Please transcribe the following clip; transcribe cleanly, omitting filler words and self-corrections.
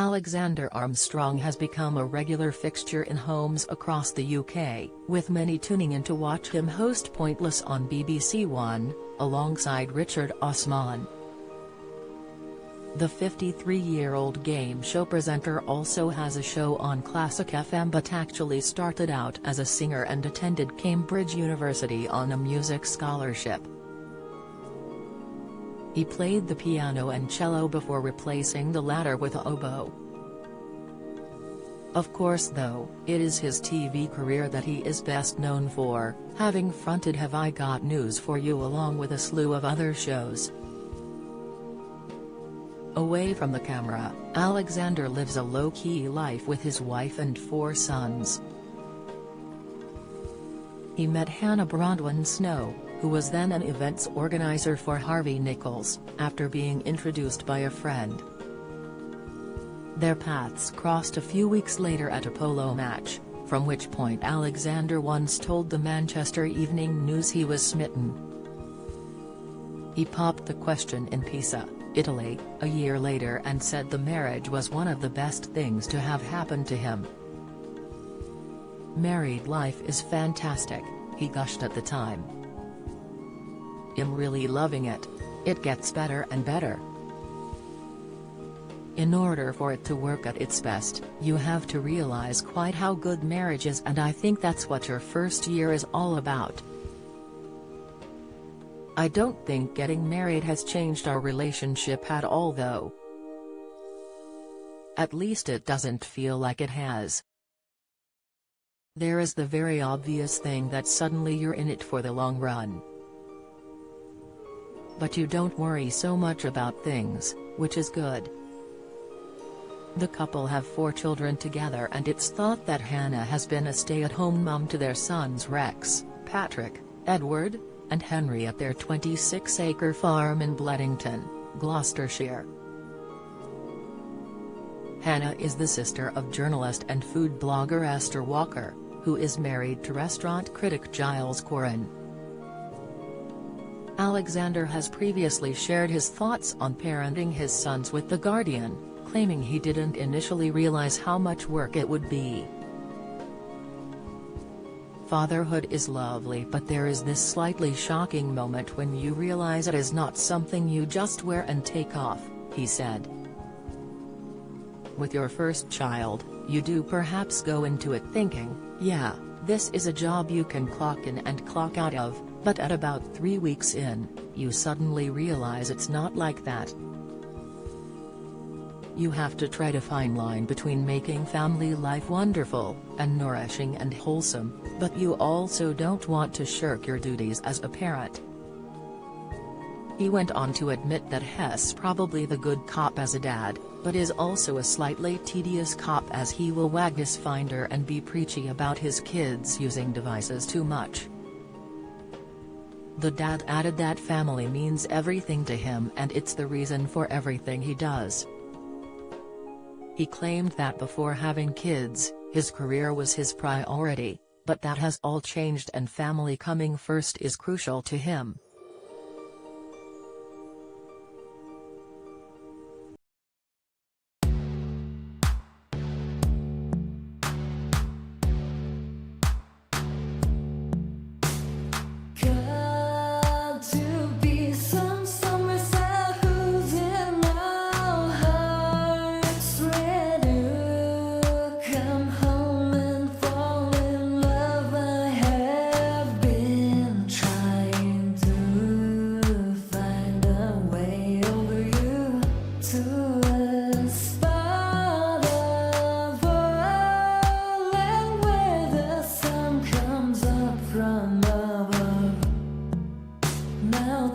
Alexander Armstrong has become a regular fixture in homes across the UK, with many tuning in to watch him host Pointless on BBC One, alongside Richard Osman. The 53-year-old game show presenter also has a show on Classic FM but actually started out as a singer and attended Cambridge University on a music scholarship. He played the piano and cello before replacing the latter with oboe. Of course though, it is his TV career that he is best known for, having fronted Have I Got News For You along with a slew of other shows. Away from the camera, Alexander lives a low-key life with his wife and 4 sons. He met Hannah Bronwyn Snow, who was then an events organizer for Harvey Nichols, after being introduced by a friend. Their paths crossed a few weeks later at a polo match, from which point Alexander once told the Manchester Evening News he was smitten. He popped the question in Pisa, Italy, a year later and said the marriage was one of the best things to have happened to him. "Married life is fantastic," he gushed at the time. "I'm really loving it. It gets better and better." In order for it to work at its best, you have to realize quite how good marriage is, and I think that's what your first year is all about. I don't think getting married has changed our relationship at all though. At least it doesn't feel like it has. There is the very obvious thing that suddenly you're in it for the long run. But you don't worry so much about things, which is good. The couple have 4 children together, and it's thought that Hannah has been a stay-at-home mum to their sons Rex, Patrick, Edward, and Henry at their 26-acre farm in Bledington, Gloucestershire. Hannah is the sister of journalist and food blogger Esther Walker, who is married to restaurant critic Giles Coren. Alexander has previously shared his thoughts on parenting his sons with The Guardian, claiming he didn't initially realize how much work it would be. "Fatherhood is lovely, but there is this slightly shocking moment when you realize it is not something you just wear and take off," he said. "With your first child, you do perhaps go into it thinking, yeah, this is a job you can clock in and clock out of, but at about 3 weeks in, you suddenly realize it's not like that. You have to tread a fine line between making family life wonderful, and nourishing and wholesome, but you also don't want to shirk your duties as a parent." He went on to admit that Hess probably the good cop as a dad, but is also a slightly tedious cop as he will wag his finger and be preachy about his kids using devices too much. The dad added that family means everything to him and it's the reason for everything he does. He claimed that before having kids, his career was his priority, but that has all changed and family coming first is crucial to him. Now